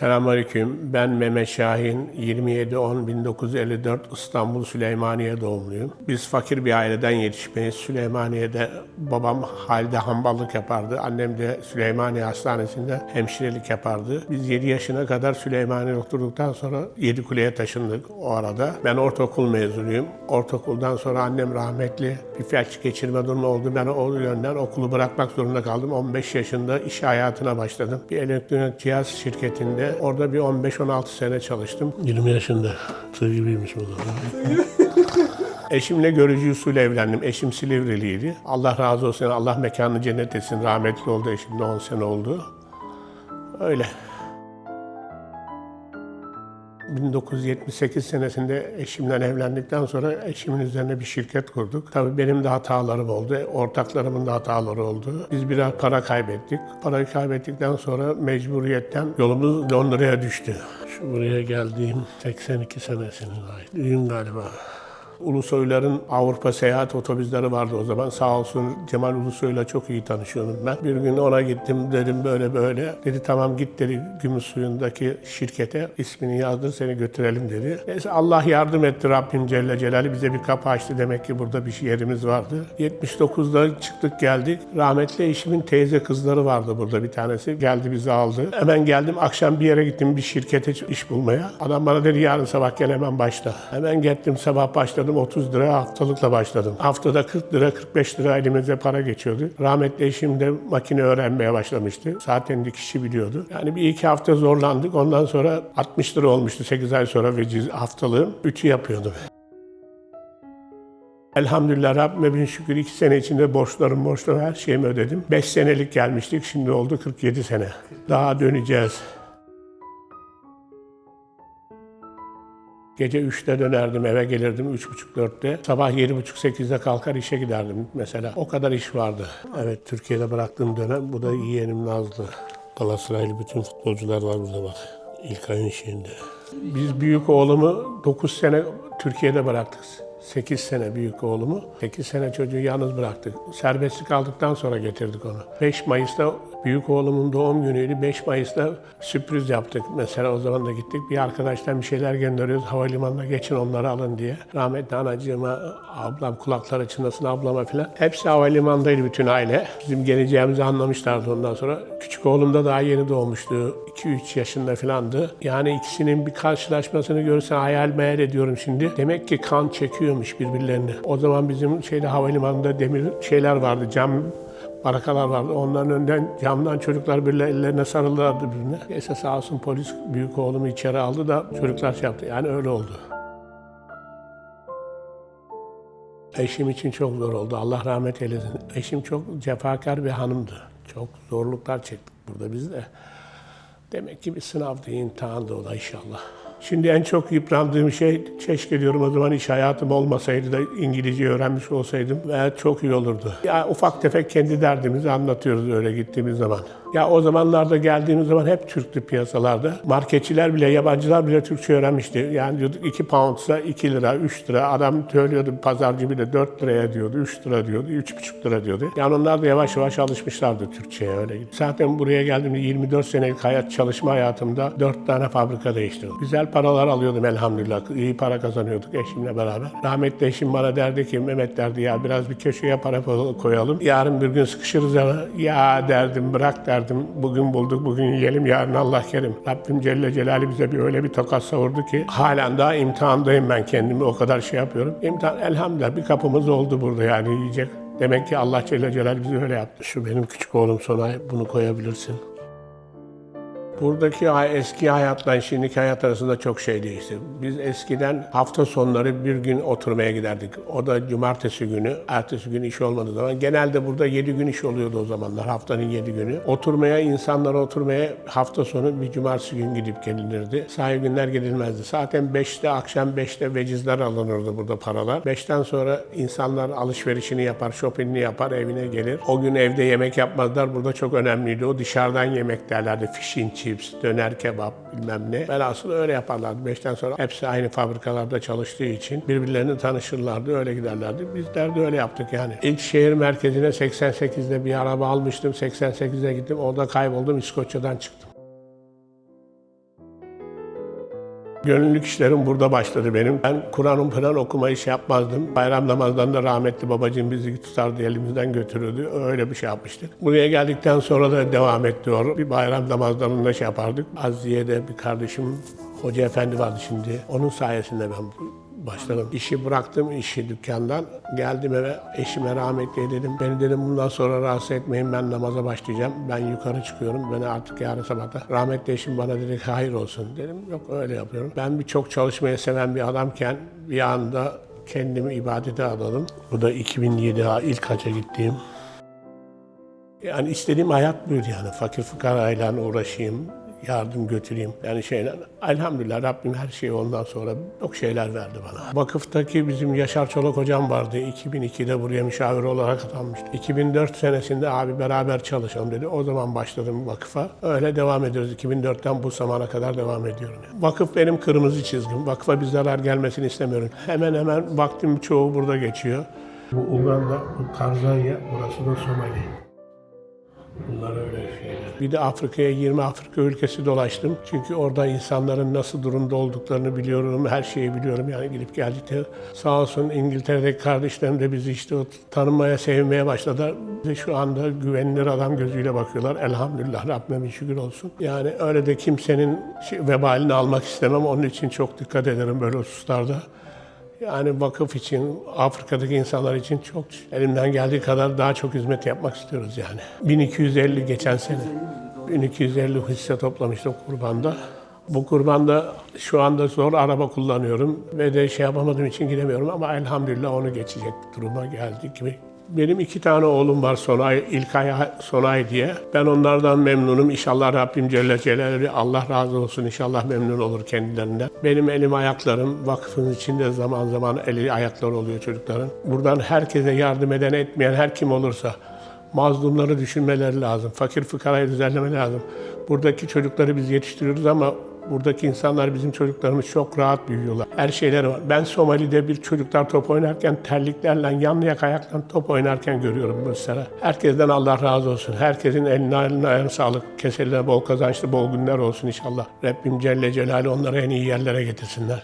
Selamünaleyküm. Ben Mehmet Şahin. 27-10-1954 İstanbul Süleymaniye doğumluyum. Biz fakir bir aileden yetişmeyiz. Süleymaniye'de babam halde hamballık yapardı. Annem de Süleymaniye Hastanesi'nde hemşirelik yapardı. Biz 7 yaşına kadar Süleymaniye'de oturduktan sonra Yedikule'ye taşındık o arada. Ben ortaokul mezunuyum. Ortaokuldan sonra annem rahmetli bir felç geçirme durumu oldu. Ben o yönden okulu bırakmak zorunda kaldım. 15 yaşında iş hayatına başladım. Bir elektronik cihaz şirketinde orada bir 15-16 sene çalıştım. 20 yaşında. Tığ gibiymiş o zaman. Eşimle görücü usulü evlendim. Eşim Silivriliydi. Allah razı olsun. Allah mekanını cennet etsin. Rahmetli oldu. Eşimle 10 sene oldu. Öyle. 1978 senesinde eşimle evlendikten sonra eşimin üzerine bir şirket kurduk. Tabii benim de hatalarım oldu, ortaklarımın da hataları oldu. Biz biraz para kaybettik. Parayı kaybettikten sonra mecburiyetten yolumuz Londra'ya düştü. Şu buraya geldiğim 82 senesinin ait. Düğün galiba. Ulusoyların Avrupa seyahat otobüsleri vardı o zaman. Sağ olsun Cemal Ulusoy'la çok iyi tanışıyordum ben. Bir gün ona gittim, dedim böyle böyle. Dedi tamam git dedi Gümüşsuyu'ndaki şirkete ismini yazdır seni götürelim dedi. Neyse Allah yardım etti Rabbim Celle Celaluhu bize bir kapı açtı. Demek ki burada bir yerimiz vardı. 79'da çıktık geldik. Rahmetli eşimin teyze kızları vardı burada bir tanesi. Geldi bizi aldı. Hemen geldim akşam bir yere gittim bir şirkete iş bulmaya. Adam bana dedi yarın sabah gel hemen başla. Hemen gittim sabah başladım. 30 lira haftalıkla başladım. Haftada 40 lira, 45 lira elimize para geçiyordu. Rahmetli eşim de makine öğrenmeye başlamıştı. Zaten dikişi biliyordu. Yani bir iki hafta zorlandık. Ondan sonra 60 lira olmuştu 8 ay sonra veciz haftalığım. Ütü yapıyordum. Elhamdülillah Rabbime bin şükür 2 sene içinde borçlarım her şeyimi ödedim. 5 senelik gelmiştik. Şimdi oldu 47 sene. Daha döneceğiz. Gece 3'te dönerdim, eve gelirdim 3.30-4'te. Sabah 7.30-8'de kalkar işe giderdim mesela. O kadar iş vardı. Evet, Türkiye'de bıraktığım dönem, bu da yeğenim Nazlı. Galatasaraylı bütün futbolcular var burada bak. İlkay'ın şeyinde. Biz büyük oğlumu 9 sene Türkiye'de bıraktık. 8 sene büyük oğlumu. 8 sene çocuğu yalnız bıraktık. Serbestlik aldıktan sonra getirdik onu. 5 Mayıs'ta büyük oğlumun doğum günüydü. 5 Mayıs'ta sürpriz yaptık. Mesela o zaman da gittik. Bir arkadaştan bir şeyler gönderiyoruz. Havalimanına geçin onları alın diye. Rahmetli anacığıma, ablam kulakları çınlasın ablama falan. Hepsi havalimanındaydı bütün aile. Bizim geleceğimizi anlamışlardı ondan sonra. Küçük oğlum da daha yeni doğmuştu. 2-3 yaşında falandı. Yani ikisinin bir karşılaşmasını görürsen hayal meyal ediyorum şimdi. Demek ki kan çekiyormuş birbirlerini. O zaman bizim havalimanında demir şeyler vardı, cam barakalar vardı. Onların önden camdan çocuklar ellerine sarılırlardı birbirine. Neyse sağ olsun polis büyük oğlumu içeri aldı da çocuklar şey yaptı. Yani öyle oldu. Eşim için çok zor oldu. Allah rahmet eylesin. Eşim çok cefakar bir hanımdı. Çok zorluklar çektik burada biz de. Demek ki bir sınavdı, imtihandı o da inşallah. Şimdi en çok yıprandığım şey, keşke diyorum o zaman iş hayatım olmasaydı da İngilizce öğrenmiş olsaydım ve çok iyi olurdu. Ya ufak tefek kendi derdimizi anlatıyoruz öyle gittiğimiz zaman. Ya o zamanlarda geldiğimiz zaman hep Türktü piyasalarda. Marketçiler bile, yabancılar bile Türkçe öğrenmişti. Yani diyorduk 2 poundsa 2 lira, 3 lira. Adam söylüyordu, pazarcı bile 4 liraya diyordu, 3 lira diyordu, 3,5 lira diyordu. Yani onlar da yavaş yavaş alışmışlardı Türkçe'ye öyle. Zaten buraya geldiğimde 24 senelik çalışma hayatımda 4 tane fabrika değiştirdim. Güzel paralar alıyordum elhamdülillah. İyi para kazanıyorduk eşimle beraber. Rahmetli eşim bana derdi ki, Mehmet derdi ya biraz bir köşeye para koyalım. Yarın bir gün sıkışırız ama ya derdim bırak derdim. Bugün bulduk, bugün yiyelim, yarın Allah kerim. Rabbim Celle Celaluhu bize öyle bir tokat savurdu ki halen daha imtihandayım ben kendimi, o kadar şey yapıyorum. İmtihan elhamdülillah bir kapımız oldu burada yani yiyecek. Demek ki Allah Celle Celaluhu bizi öyle yaptı. Şu benim küçük oğlum Sonay, bunu koyabilirsin. Buradaki eski hayatla şimdiki hayat arasında çok şey değişti. Biz eskiden hafta sonları bir gün oturmaya giderdik. O da cumartesi günü, ertesi gün iş olmadığı zaman. Genelde burada 7 gün iş oluyordu o zamanlar, haftanın 7 günü. İnsanlara oturmaya hafta sonu bir cumartesi gün gidip gelinirdi. Sahi günler gidilmezdi. Zaten akşam 5'te vecizler alınırdı burada paralar. 5'ten sonra insanlar alışverişini yapar, shoppingini yapar, evine gelir. O gün evde yemek yapmazlar. Burada çok önemliydi. O dışarıdan yemek derlerdi. Fish and chips, döner kebap bilmem ne. Velhasıl öyle yaparlardı. 5'ten sonra hepsi aynı fabrikalarda çalıştığı için birbirlerini tanışırlardı, öyle giderlerdi. Bizler de öyle yaptık yani. İlk şehir merkezine 88'de bir araba almıştım. 88'de gittim, orada kayboldum, İskoçya'dan çıktım. Gönüllülük işlerim burada başladı benim. Ben Kur'an'ın falan okumayı yapmazdım. Bayram namazlarında rahmetli babacığım bizi tutardı, elimizden götürürdü. Öyle bir şey yapmıştık. Buraya geldikten sonra da devam etti o. Bir bayram namazlarında yapardık. Aziye'de bir kardeşim, Hoca Efendi vardı şimdi. Onun sayesinde ben başladım. İşi bıraktım, işi dükkandan. Geldim eve, eşime rahmetli dedim. Beni dedim bundan sonra rahatsız etmeyin, ben namaza başlayacağım. Ben yukarı çıkıyorum, beni artık yarın sabahta. Rahmetli eşim bana dedi hayır olsun. Dedim yok öyle yapıyorum. Ben birçok çalışmayı seven bir adamken bir anda kendimi ibadete adadım. Bu da 2007 ilk hacca gittiğim. Yani istediğim hayat buydu yani. Fakir fukarayla uğraşayım, yardım götüreyim. Yani elhamdülillah Rabbim her şeyi ondan sonra çok şeyler verdi bana. Vakıftaki bizim Yaşar Çolak hocam vardı. 2002'de buraya müşavir olarak atanmıştı. 2004 senesinde abi beraber çalışalım dedi. O zaman başladım vakıfa. Öyle devam ediyoruz. 2004'ten bu zamana kadar devam ediyorum. Yani. Vakıf benim kırmızı çizgim. Vakıfa bir zarar gelmesini istemiyorum. Hemen hemen vaktim çoğu burada geçiyor. Bu Uganda, bu Tanzanya, burası da Somali. Bunlar öyle şeyler. Bir de Afrika'ya 20 Afrika ülkesi dolaştım. Çünkü orada insanların nasıl durumda olduklarını biliyorum, her şeyi biliyorum. Yani gidip geldikleri sağ olsun İngiltere'deki kardeşlerim de bizi işte tanımaya, sevmeye başladılar. Bize şu anda güvenilir adam gözüyle bakıyorlar. Elhamdülillah Rabbime bir şükür olsun. Yani öyle de kimsenin vebalini almak istemem. Onun için çok dikkat ederim böyle hususlarda. Yani vakıf için, Afrika'daki insanlar için çok elimden geldiği kadar daha çok hizmet yapmak istiyoruz yani. 1250 geçen sene. 1250 hisse toplamıştım kurbanda. Bu kurbanda şu anda zor araba kullanıyorum ve de yapamadığım için gidemiyorum ama elhamdülillah onu geçecek duruma geldik gibi. Benim 2 tane oğlum var Sonay, İlkay, Sonay diye. Ben onlardan memnunum. İnşallah Rabbim Celle Celaluhu Allah razı olsun. İnşallah memnun olur kendilerinden. Benim elim ayaklarım vakfın içinde zaman zaman eli ayakları oluyor çocukların. Buradan herkese yardım eden etmeyen her kim olursa mazlumları düşünmeleri lazım. Fakir fıkarayı düzenlemeleri lazım. Buradaki çocukları biz yetiştiriyoruz ama buradaki insanlar, bizim çocuklarımız çok rahat büyüyorlar. Her şeyleri var. Ben Somali'de bir çocuklar top oynarken terliklerle, yanlayak ayakla top oynarken görüyorum mesela. Herkesten Allah razı olsun. Herkesin eline ayağına sağlık. Keseline bol kazançlı, bol günler olsun inşallah. Rabbim Celle Celaluhu onları en iyi yerlere getirsinler.